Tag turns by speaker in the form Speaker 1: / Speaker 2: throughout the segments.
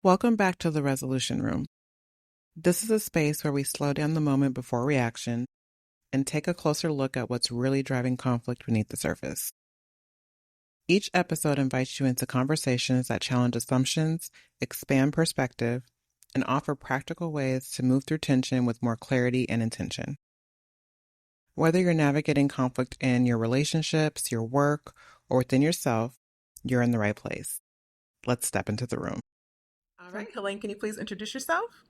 Speaker 1: Welcome back to the Resolution Room. This is a space where we slow down the moment before reaction and take a closer look at what's really driving conflict beneath the surface. Each episode invites you into conversations that challenge assumptions, expand perspective, and offer practical ways to move through tension with more clarity and intention. Whether you're navigating conflict in your relationships, your work, or within yourself, you're in the right place. Let's step into the room.
Speaker 2: All right, Helene, can you please introduce yourself?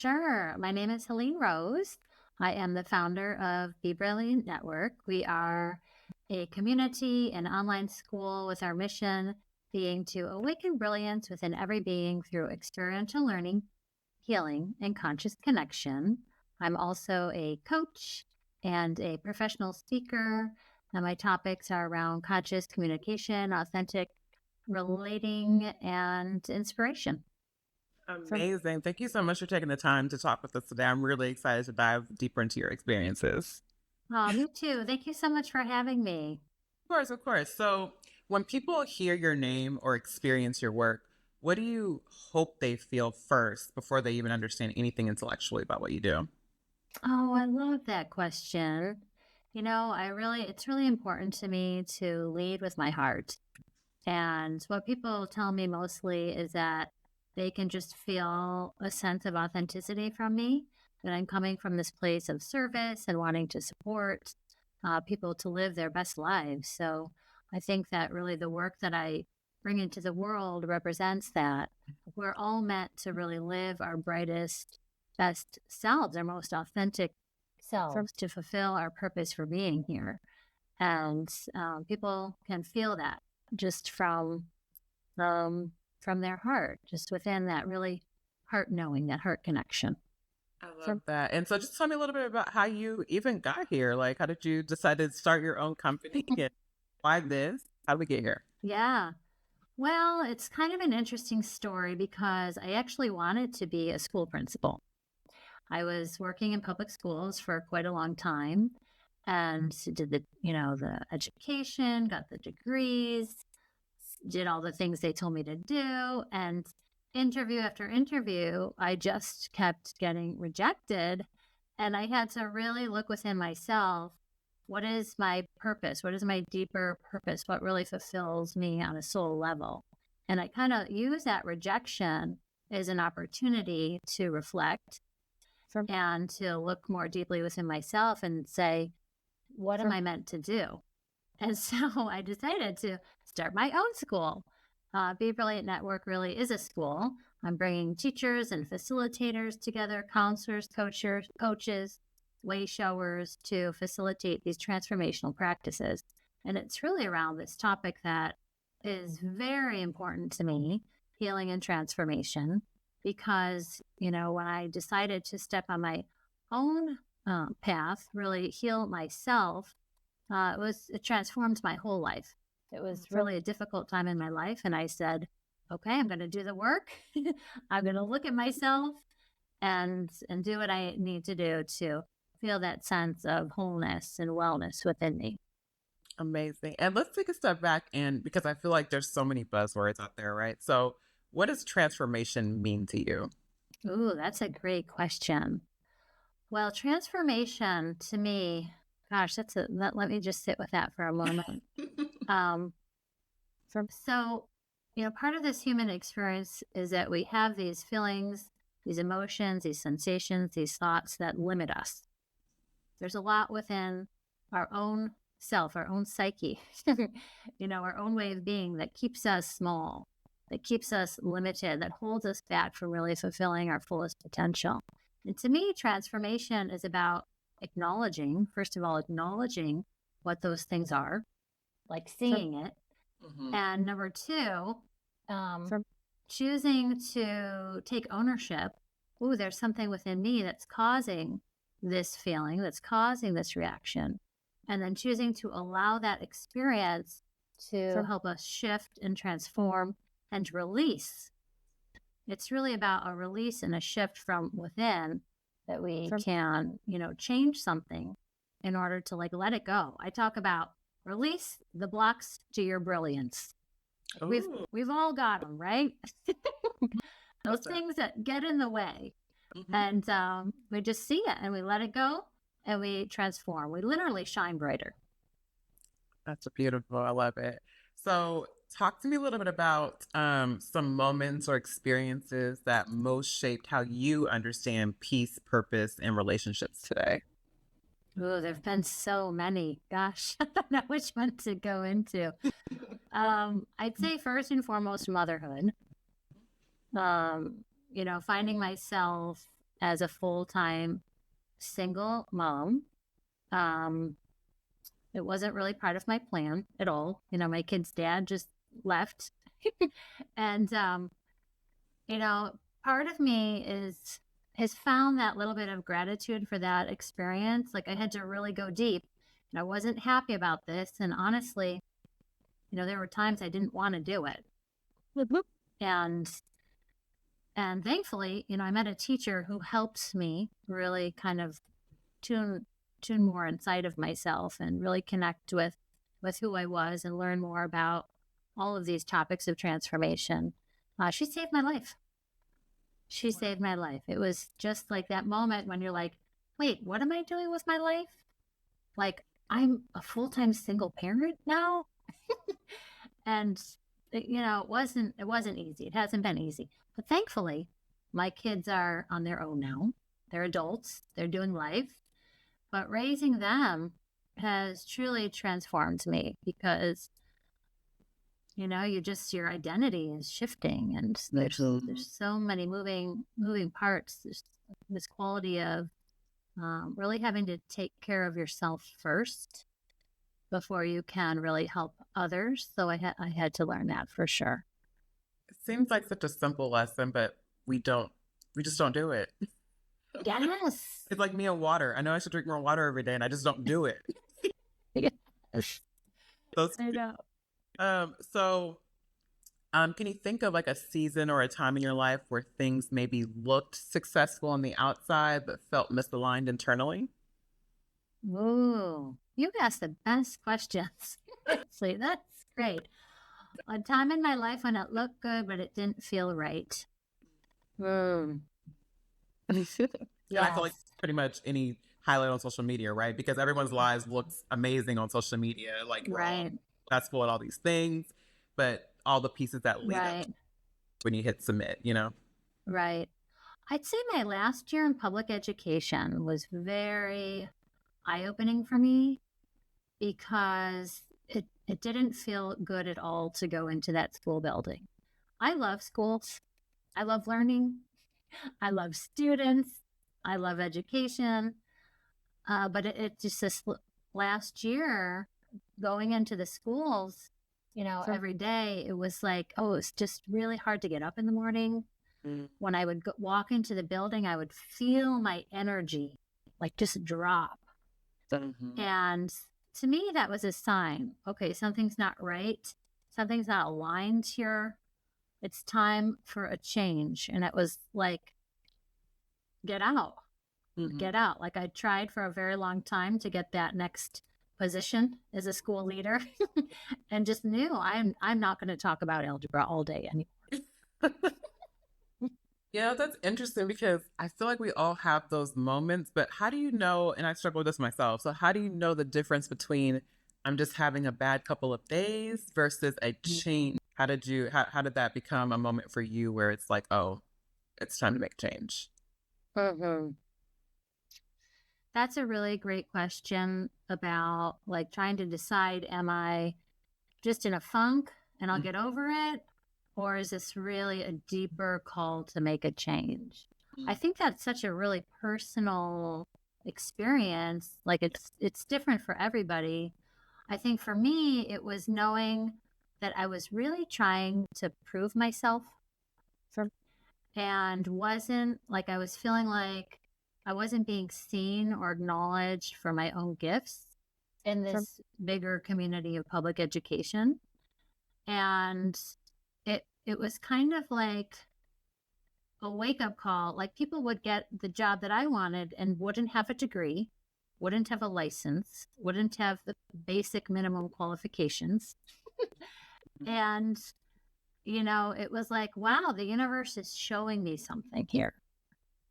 Speaker 3: Sure. My name is Helene Rose. I am the founder of Be Brilliant Network. We are a community and online school with our mission being to awaken brilliance within every being through experiential learning, healing, and conscious connection. I'm also a coach and a professional speaker, and my topics are around conscious communication, authentic relating, and inspiration.
Speaker 2: Amazing. Thank you so much for taking the time to talk with us today. I'm really excited to dive deeper into your experiences.
Speaker 3: Oh, me too. Thank you so much for having me.
Speaker 2: Of course, of course. So, when people hear your name or experience your work, what do you hope they feel first before they even understand anything intellectually about what you do?
Speaker 3: Oh, I love that question. It's really important to me to lead with my heart. And what people tell me mostly is that they can just feel a sense of authenticity from me, that I'm coming from this place of service and wanting to support people to live their best lives. So I think that really the work that I bring into the world represents that. We're all meant to really live our brightest, best selves, our most authentic selves to fulfill our purpose for being here. And people can feel that just from their heart, just within that really heart knowing, that heart connection.
Speaker 2: I love that. And so, just tell me a little bit about how you even got here. Like, how did you decide to start your own company and why this? How did we get here?
Speaker 3: Yeah. Well, it's kind of an interesting story because I actually wanted to be a school principal. I was working in public schools for quite a long time and did the education, got the degrees, did all the things they told me to do. And interview after interview, I just kept getting rejected. And I had to really look within myself. What is my purpose? What is my deeper purpose? What really fulfills me on a soul level? And I kind of use that rejection as an opportunity to reflect and to look more deeply within myself and say, what am I meant to do? And so I decided to start my own school. Be Brilliant Network really is a school. I'm bringing teachers and facilitators together, counselors, coaches, way showers to facilitate these transformational practices. And it's really around this topic that is very important to me, healing and transformation, because, when I decided to step on my own path, really heal myself, it transformed my whole life. It was really a difficult time in my life. And I said, okay, I'm going to do the work. I'm going to look at myself and do what I need to do to feel that sense of wholeness and wellness within me.
Speaker 2: Amazing. And let's take a step back and because I feel like there's so many buzzwords out there, right? So, what does transformation mean to you?
Speaker 3: Ooh, that's a great question. Well, transformation to me, gosh, let me just sit with that for a moment. Um, so, part of this human experience is that we have these feelings, these emotions, these sensations, these thoughts that limit us. There's a lot within our own self, our own psyche, our own way of being that keeps us small, that keeps us limited, that holds us back from really fulfilling our fullest potential. And to me, transformation is about first of all, acknowledging what those things are, like seeing it. Mm-hmm. And number two, choosing to take ownership. Ooh, there's something within me that's causing this feeling, that's causing this reaction. And then choosing to allow that experience to help us shift and transform and release. It's really about a release and a shift from within that we can, change something in order to let it go. I talk about release the blocks to your brilliance. We've all got them, right? Those things that get in the way. And we just see it and we let it go and we transform. We literally shine brighter.
Speaker 2: That's beautiful. I love it. So, talk to me a little bit about some moments or experiences that most shaped how you understand peace, purpose, and relationships today.
Speaker 3: Oh, there've been so many. Gosh, I don't know which one to go into. I'd say first and foremost, motherhood. Finding myself as a full-time single mom. It wasn't really part of my plan at all. My kid's dad just left. And, part of me has found that little bit of gratitude for that experience. Like I had to really go deep and I wasn't happy about this. And honestly, there were times I didn't want to do it. And thankfully, I met a teacher who helped me really kind of tune more inside of myself and really connect with who I was and learn more about all of these topics of transformation. She saved my life. She saved my life. It was just like that moment when you're like, wait, what am I doing with my life? Like, I'm a full-time single parent now. And it wasn't easy. It hasn't been easy. But thankfully, my kids are on their own now. They're adults. They're doing life. But raising them has truly transformed me because, your identity is shifting and there's so many moving parts. There's this quality of really having to take care of yourself first before you can really help others. So I had to learn that for sure.
Speaker 2: It seems like such a simple lesson, but we just don't do it.
Speaker 3: Yes.
Speaker 2: It's like me and water. I know I should drink more water every day and I just don't do it.
Speaker 3: Yes. I know.
Speaker 2: Can you think of like a season or a time in your life where things maybe looked successful on the outside but felt misaligned internally?
Speaker 3: Ooh, you asked the best questions. See, that's great. A time in my life when it looked good, but it didn't feel right.
Speaker 2: And I feel like pretty much any highlight on social media, right? Because everyone's lives looks amazing on social media, like
Speaker 3: right,
Speaker 2: successful at all these things, but all the pieces that lead up when you hit submit,
Speaker 3: Right. I'd say my last year in public education was very eye-opening for me because it didn't feel good at all to go into that school building. I love schools. I love learning. I love students. I love education. But it just this last year going into the schools, every day, it was like, it's just really hard to get up in the morning. When I would walk into the building, I would feel my energy like just drop. And to me, that was a sign. Okay, something's not right. Something's not aligned here. It's time for a change. And it was like, get out. Get out. Like I tried for a very long time to get that next position as a school leader and just knew I'm not going to talk about algebra all day anymore.
Speaker 2: Yeah, that's interesting because I feel like we all have those moments, but how do you know, and I struggle with this myself, so how do you know the difference between I'm just having a bad couple of days versus a change? How did that become a moment for you where it's like, oh, it's time to make change?
Speaker 3: That's a really great question about like trying to decide, am I just in a funk and I'll get over it? Or is this really a deeper call to make a change? I think that's such a really personal experience. Like it's different for everybody. I think for me, it was knowing that I was really trying to prove myself and wasn't like I was feeling like I wasn't being seen or acknowledged for my own gifts in this bigger community of public education. And it was kind of like a wake-up call. Like people would get the job that I wanted and wouldn't have a degree, wouldn't have a license, wouldn't have the basic minimum qualifications. And it was like, wow, the universe is showing me something here.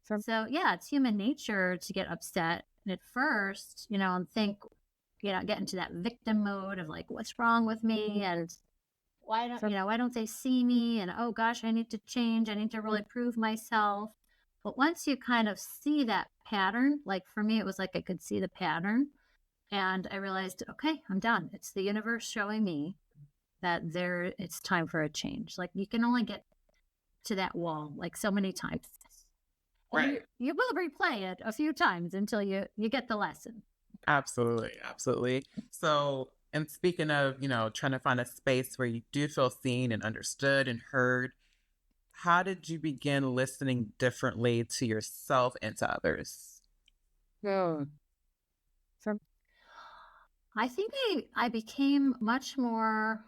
Speaker 3: So yeah, it's human nature to get upset at first, and think, get into that victim mode of like, what's wrong with me? And why don't they see me? And oh gosh, I need to change. I need to really prove myself. But once you kind of see that pattern, like for me, it was like I could see the pattern and I realized, okay, I'm done. It's the universe showing me that it's time for a change. Like you can only get to that wall like so many times.
Speaker 2: Right.
Speaker 3: You will replay it a few times until you get the lesson.
Speaker 2: Absolutely. Absolutely. So, and speaking of, trying to find a space where you do feel seen and understood and heard, how did you begin listening differently to yourself and to others?
Speaker 3: I think I became much more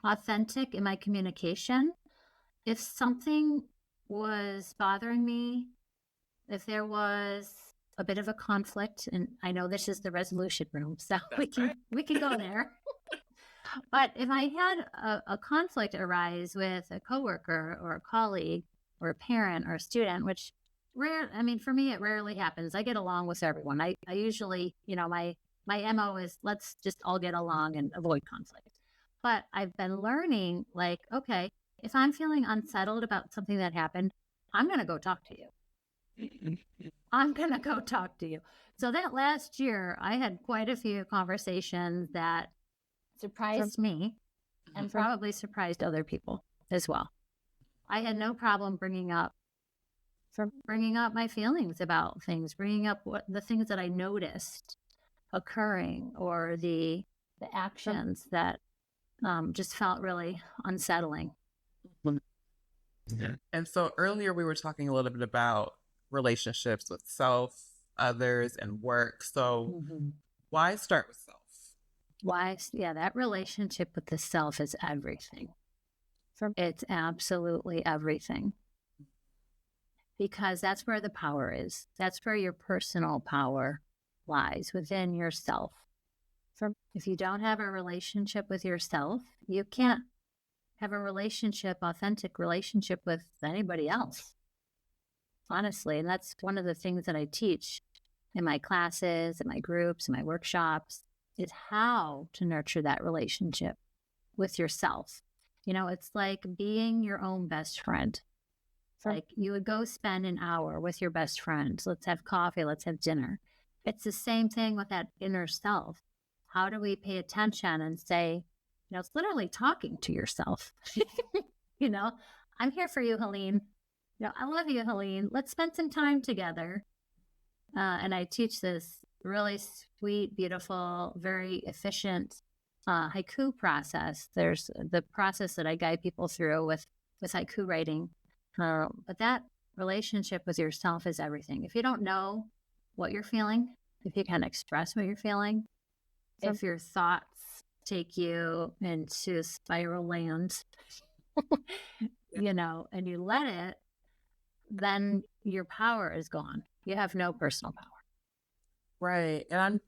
Speaker 3: authentic in my communication. If something was bothering me, if there was a bit of a conflict, and I know this is the resolution room, so we can go there. But if I had a conflict arise with a coworker or a colleague or a parent or a student, which for me, it rarely happens. I get along with everyone. I usually, my MO is let's just all get along and avoid conflict. But I've been learning like, okay, if I'm feeling unsettled about something that happened, I'm going to go talk to you. I'm going to go talk to you. So that last year, I had quite a few conversations that surprised me and probably surprised other people as well. I had no problem bringing up my feelings about things, bringing up the things that I noticed occurring or the actions that just felt really unsettling.
Speaker 2: And so earlier we were talking a little bit about relationships with self, others, and work. So why start with self?
Speaker 3: That relationship with the self is everything. It's absolutely everything. Because that's where the power is. That's where your personal power lies, within yourself. If you don't have a relationship with yourself, you can't have a authentic relationship with anybody else. Honestly, and that's one of the things that I teach in my classes, in my groups, in my workshops, is how to nurture that relationship with yourself. It's like being your own best friend. Like you would go spend an hour with your best friend. Let's have coffee. Let's have dinner. It's the same thing with that inner self. How do we pay attention and say, it's literally talking to yourself. I'm here for you, Helene. I love you, Helene. Let's spend some time together. And I teach this really sweet, beautiful, very efficient haiku process. There's the process that I guide people through with haiku writing. But that relationship with yourself is everything. If you don't know what you're feeling, if you can express what you're feeling, if your thoughts take you into spiral land, and you let it, then your power is gone. You have no personal power.
Speaker 2: Right. And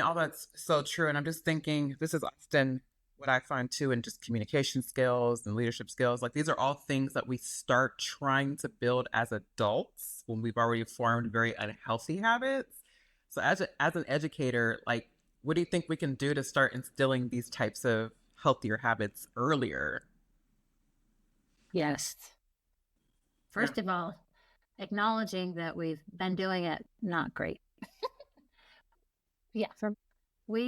Speaker 2: all that's so true. And I'm just thinking, this is often what I find too in just communication skills and leadership skills. Like these are all things that we start trying to build as adults when we've already formed very unhealthy habits. So as an educator, like what do you think we can do to start instilling these types of healthier habits earlier?
Speaker 3: Yes. First of all, acknowledging that we've been doing it not great.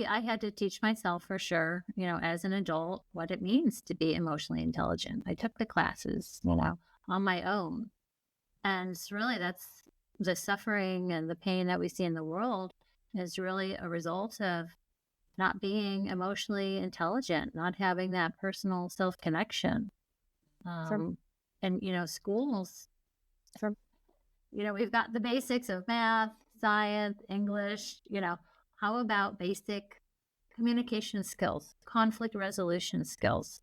Speaker 3: I had to teach myself for sure, as an adult, what it means to be emotionally intelligent. I took the classes, on my own. And really that's the suffering and the pain that we see in the world is really a result of not being emotionally intelligent, not having that personal self-connection. And, schools, we've got the basics of math, science, English, how about basic communication skills, conflict resolution skills,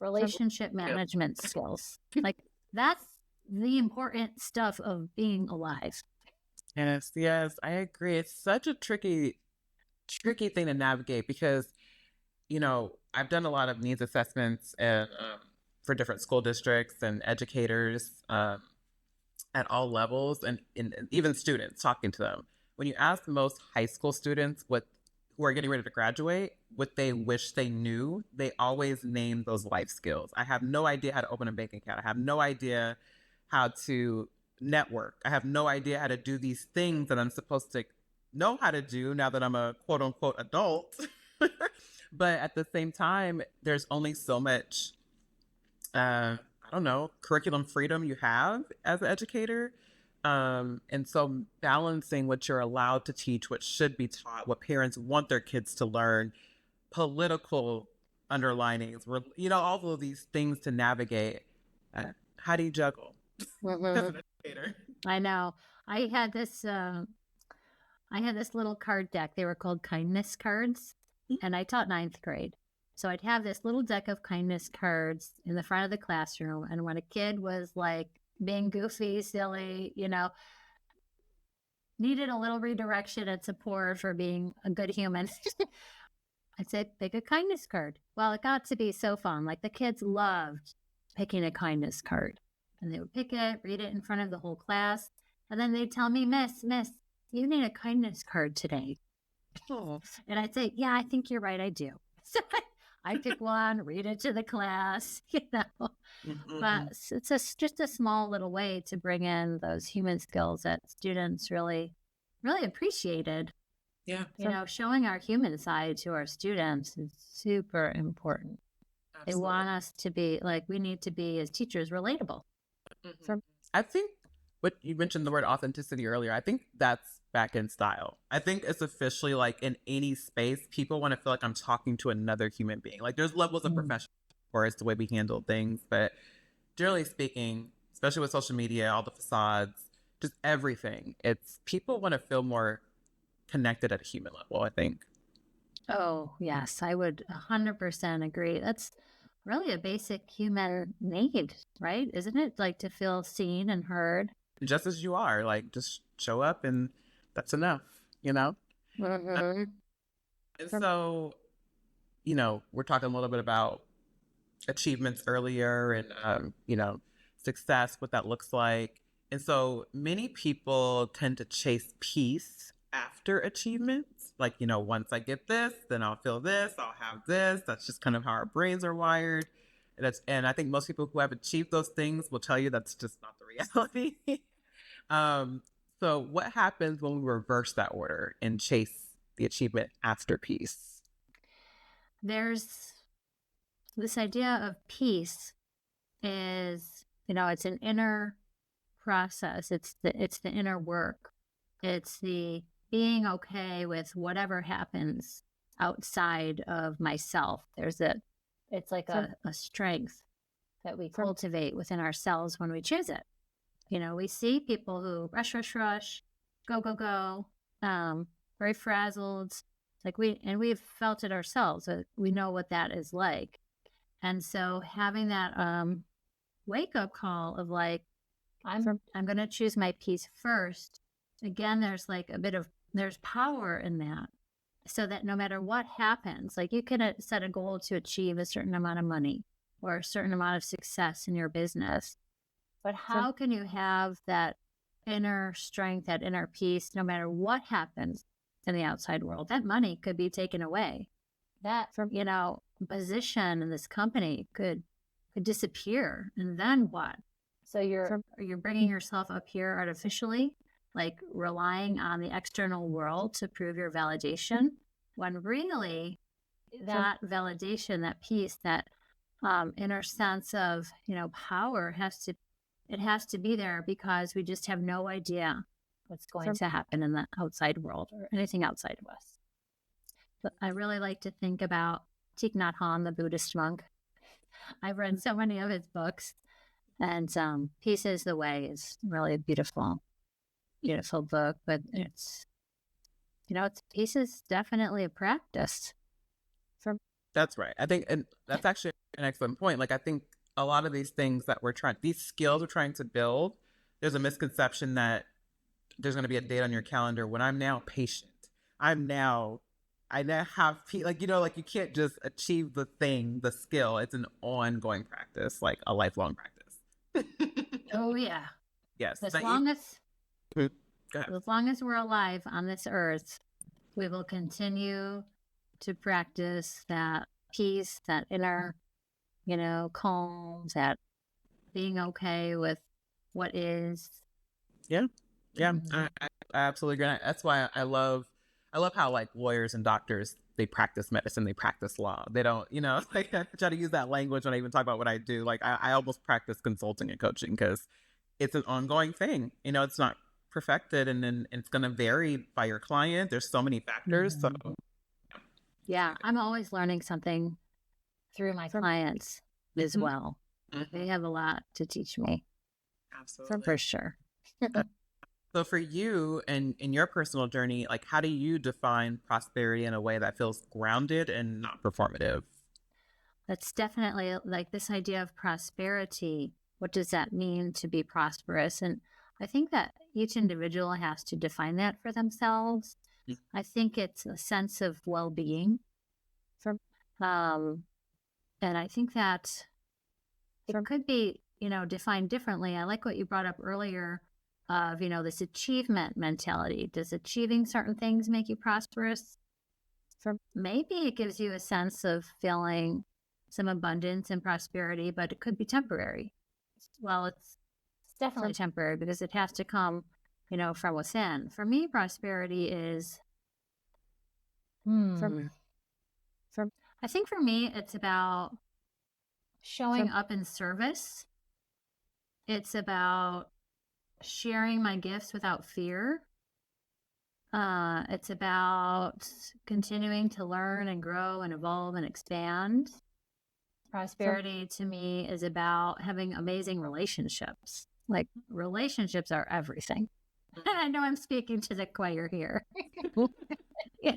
Speaker 3: relationship management skills? Like that's the important stuff of being alive.
Speaker 2: Yes, I agree. It's such a tricky thing to navigate because, I've done a lot of needs assessments and for different school districts and educators at all levels, and even students, talking to them. When you ask most high school students who are getting ready to graduate what they wish they knew, they always name those life skills. I have no idea how to open a bank account. I have no idea how to network. I have no idea how to do these things that I'm supposed to know how to do now that I'm a quote unquote adult. But at the same time, there's only so much, I don't know, curriculum freedom you have as an educator. And so balancing what you're allowed to teach, what should be taught, what parents want their kids to learn, political underlinings, all of these things to navigate. How do you juggle as an educator?
Speaker 3: I know. I had this little card deck. They were called kindness cards, and I taught ninth grade. So I'd have this little deck of kindness cards in the front of the classroom, and when a kid was like being goofy, silly, needed a little redirection and support for being a good human, I'd say, pick a kindness card. Well, it got to be so fun. Like the kids loved picking a kindness card. And they would pick it, read it in front of the whole class. And then they'd tell me, Miss, you need a kindness card today.
Speaker 2: Oh.
Speaker 3: And I'd say, yeah, I think you're right, I do. So I pick one, read it to the class,
Speaker 2: Mm-hmm.
Speaker 3: But it's just a small little way to bring in those human skills that students really, really appreciated.
Speaker 2: Yeah.
Speaker 3: Showing our human side to our students is super important. Absolutely. They want us to be, like, we need to be, as teachers, relatable.
Speaker 2: Mm-hmm. I think what you mentioned the word authenticity earlier, I think that's back in style. I think it's officially like in any space, people want to feel like I'm talking to another human being. Like there's levels of professional or it's the way we handle things. But generally speaking, especially with social media, all the facades, just everything, it's people want to feel more connected at a human level, I think.
Speaker 3: Oh, yes, I would 100% agree. That's really a basic human need, right? Isn't it? Like to feel seen and heard.
Speaker 2: Just as you are, like just show up and that's enough,
Speaker 3: Mm-hmm.
Speaker 2: And so, we're talking a little bit about achievements earlier and, success, what that looks like. And so many people tend to chase peace after achievements. Like, once I get this, then I'll feel this, I'll have this. That's just kind of how our brains are wired. And I think most people who have achieved those things will tell you that's just not the reality. So what happens when we reverse that order and chase the achievement after peace?
Speaker 3: There's this idea of peace is, it's an inner process. It's the inner work. It's the being okay with whatever happens outside of myself. It's like a strength that we cultivate within ourselves when we choose it. We see people who rush, go, very frazzled. We've felt it ourselves. We know what that is like. And so having that wake up call of like, I'm going to choose my peace first. Again, there's power in that. So that no matter what happens, like you can set a goal to achieve a certain amount of money or a certain amount of success in your business. But how can you have that inner strength, that inner peace, no matter what happens in the outside world? That money could be taken away. That, position in this company could disappear. And then what? So you're bringing yourself up here artificially, like relying on the external world to prove your validation, when really that validation, that peace, that inner sense of, power has to be there, because we just have no idea what's going to happen in the outside world or anything outside of us. But I really like to think about Thich Nhat Hanh, the Buddhist monk. I've read so many of his books, and Peace is the Way is really a beautiful book. But it's peace is definitely a practice.
Speaker 2: That's right. I think, and that's actually an excellent point. Like, I think a lot of these things that these skills we're trying to build, there's a misconception that there's going to be a date on your calendar when I'm now patient. I'm now I now have like, you know, like you can't just achieve the thing, the skill. It's an ongoing practice, like a lifelong practice.
Speaker 3: Oh yeah.
Speaker 2: Yes.
Speaker 3: As
Speaker 2: That
Speaker 3: long as
Speaker 2: Go ahead.
Speaker 3: as long as we're alive on this earth, we will continue to practice that peace, that inner, calm, that being okay with what is.
Speaker 2: Yeah. Yeah.
Speaker 3: Mhm.
Speaker 2: I absolutely agree. That's why I love how like lawyers and doctors, they practice medicine, they practice law. They don't, you know, like I try to use that language when I even talk about what I do. Like I almost practice consulting and coaching because it's an ongoing thing. You know, it's not perfected, and then it's going to vary by your client. There's so many factors. So
Speaker 3: Yeah, I'm always learning something through my clients as
Speaker 2: Mhm.
Speaker 3: well. They have a lot to teach me,
Speaker 2: Absolutely.
Speaker 3: for sure.
Speaker 2: So for you and in your personal journey, like how do you define prosperity in a way that feels grounded and not performative?
Speaker 3: That's definitely like this idea of prosperity. What does that mean to be prosperous? And I think that each individual has to define that for themselves.
Speaker 2: Mm.
Speaker 3: I think it's a sense of well being. Um, and I think that it could be, defined differently. I like what you brought up earlier of, this achievement mentality. Does achieving certain things make you prosperous? Maybe it gives you a sense of feeling some abundance and prosperity, but it could be temporary. Well, it's definitely temporary because it has to come, from within. For me, prosperity is, I think for me, it's about showing up in service. It's about sharing my gifts without fear. It's about continuing to learn and grow and evolve and expand. Prosperity to me is about having amazing relationships. Like relationships are everything. And I know I'm speaking to the choir here. Yeah.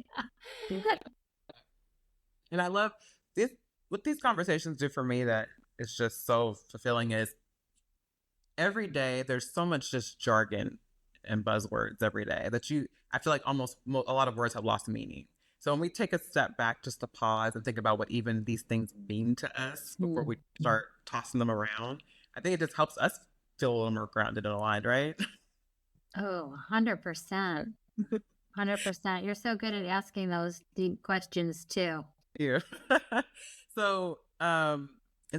Speaker 2: And I love this, what these conversations do for me that is just so fulfilling is every day there's so much just jargon and buzzwords every day that I feel like almost a lot of words have lost meaning. So when we take a step back just to pause and think about what even these things mean to us before we start tossing them around, I think it just helps us feel a little more grounded and aligned, right?
Speaker 3: Oh, 100%. 100%. You're so good at asking those deep questions too.
Speaker 2: Yeah. So, and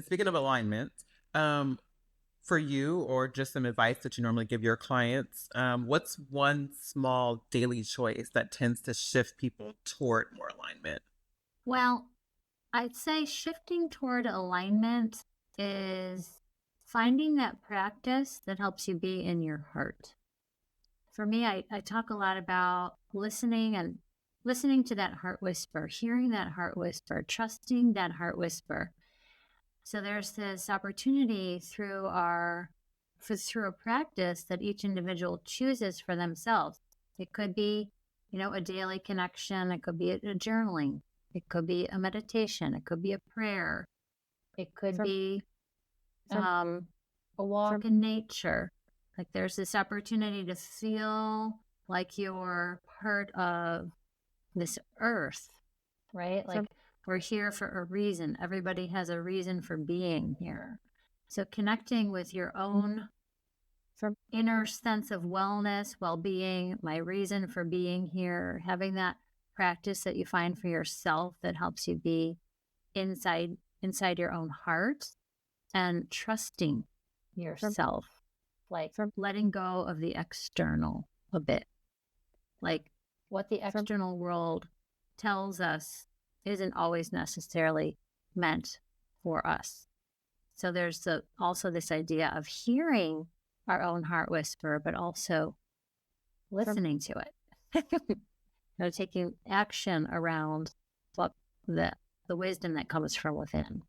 Speaker 2: speaking of alignment, for you or just some advice that you normally give your clients, what's one small daily choice that tends to shift people toward more alignment?
Speaker 3: Well, I'd say shifting toward alignment is finding that practice that helps you be in your heart. For me, I talk a lot about listening and listening to that heart whisper, hearing that heart whisper, trusting that heart whisper. So there's this opportunity through through a practice that each individual chooses for themselves. It could be, a daily connection. It could be a journaling. It could be a meditation. It could be a prayer. It could be a walk in nature. Like there's this opportunity to feel like you're part of this earth, right? Like we're here for a reason. Everybody has a reason for being here. So connecting with your own inner sense of wellness, well-being, my reason for being here, having that practice that you find for yourself that helps you be inside your own heart and trusting yourself, like letting go of the external a bit. Like what the external world tells us isn't always necessarily meant for us. So there's also this idea of hearing our own heart whisper, but also listening to it. Taking action around what the wisdom that comes from within.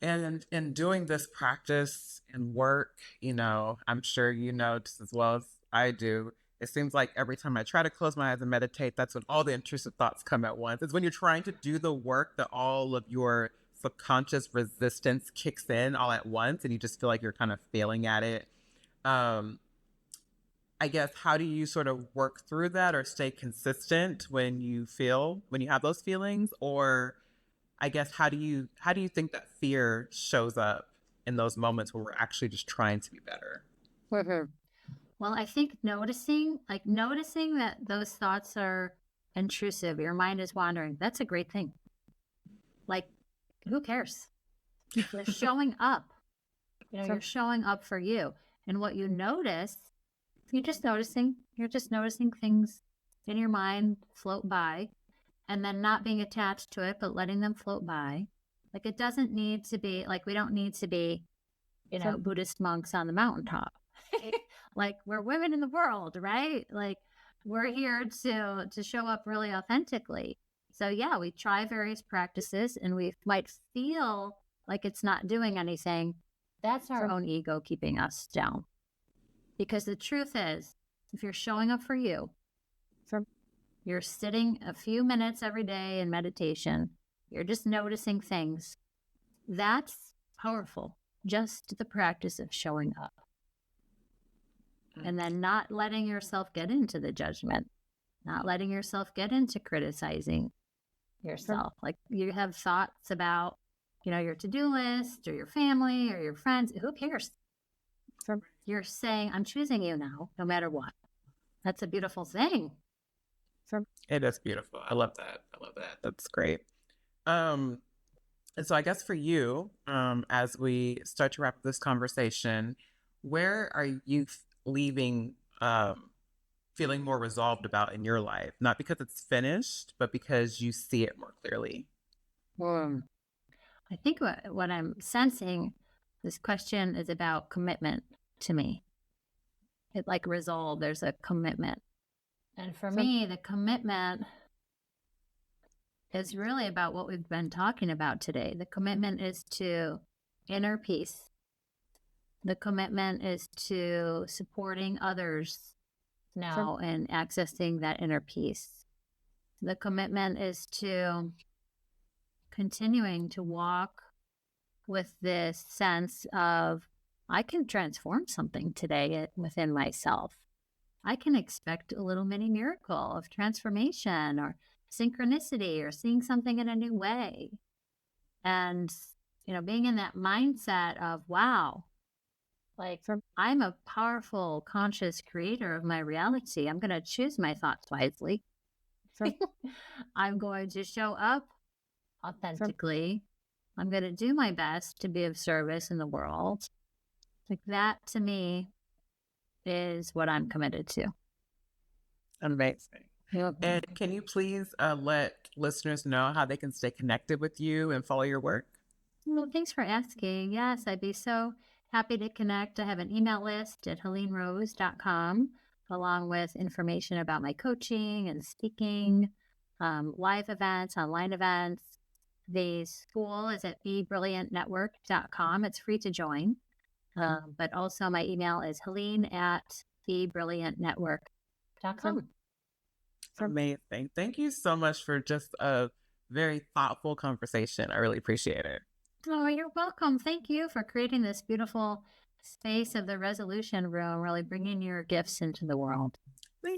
Speaker 2: And in doing this practice and work, I'm sure you know just as well as I do, it seems like every time I try to close my eyes and meditate, that's when all the intrusive thoughts come at once. It's when you're trying to do the work that all of your subconscious resistance kicks in all at once and you just feel like you're kind of failing at it. Um, I guess, how do you sort of work through that or stay consistent when you have those feelings? Or I guess, how do you think that fear shows up in those moments where we're actually just trying to be better?
Speaker 3: Mhm. Well, I think noticing that those thoughts are intrusive, your mind is wandering, that's a great thing. Like, who cares? They're showing up. You're showing up for you. And what you notice, you're just noticing things in your mind float by, and then not being attached to it, but letting them float by. Like, it doesn't need to be like, we don't need to be, Buddhist monks on the mountaintop. Like, we're women in the world, right? Like, we're here to show up really authentically. So yeah, we try various practices and we might feel like it's not doing anything. That's our own ego keeping us down. Because the truth is, if you're showing up for you, you're sitting a few minutes every day in meditation, you're just noticing things. That's powerful. Just the practice of showing up. And then not letting yourself get into the judgment, not letting yourself get into criticizing yourself. Like, you have thoughts about, your to-do list or your family or your friends. Who cares? You're saying, I'm choosing you now, no matter what. That's a beautiful thing.
Speaker 2: It is beautiful. I love that. That's great. And so I guess for you, as we start to wrap up this conversation, where are you leaving, feeling more resolved about in your life? Not because it's finished, but because you see it more clearly.
Speaker 3: I think what I'm sensing, this question is about commitment to me. It like resolve, there's a commitment. And for me, the commitment is really about what we've been talking about today. The commitment is to inner peace. The commitment is to supporting others now and accessing that inner peace. The commitment is to continuing to walk with this sense of, I can transform something today within myself. I can expect a little mini miracle of transformation or synchronicity or seeing something in a new way. And, being in that mindset of, wow, like, I'm a powerful, conscious creator of my reality. I'm going to choose my thoughts wisely. I'm going to show up authentically. I'm going to do my best to be of service in the world. Like, that to me is what I'm committed to.
Speaker 2: Amazing. And can you please let listeners know how they can stay connected with you and follow your work?
Speaker 3: Well, thanks for asking. Yes, I'd be so happy to connect. I have an email list at helenrose.com, along with information about my coaching and speaking, live events, online events. The school is at thebrilliantnetwork.com. It's free to join. But also my email is helene@thebrilliantnetwork.com.
Speaker 2: Amazing. Thank you so much for just a very thoughtful conversation. I really appreciate it.
Speaker 3: Oh, you're welcome. Thank you for creating this beautiful space of the resolution room, really bringing your gifts into the world.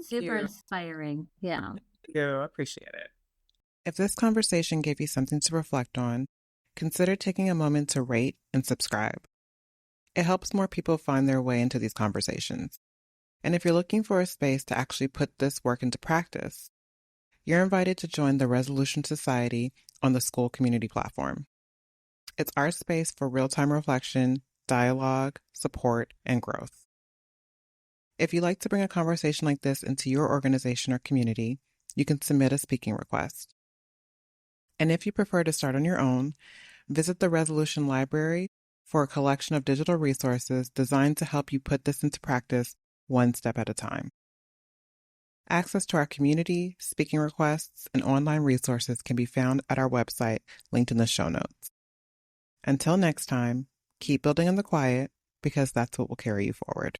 Speaker 3: Super inspiring. Yeah.
Speaker 2: Thank you. I appreciate it.
Speaker 1: If this conversation gave you something to reflect on, consider taking a moment to rate and subscribe. It helps more people find their way into these conversations. And if you're looking for a space to actually put this work into practice, you're invited to join the Resolution Society on the School Community platform. It's our space for real-time reflection, dialogue, support, and growth. If you'd like to bring a conversation like this into your organization or community, you can submit a speaking request. And if you prefer to start on your own, visit the Resolution Library for a collection of digital resources designed to help you put this into practice one step at a time. Access to our community, speaking requests, and online resources can be found at our website, linked in the show notes. Until next time, keep building in the quiet, because that's what will carry you forward.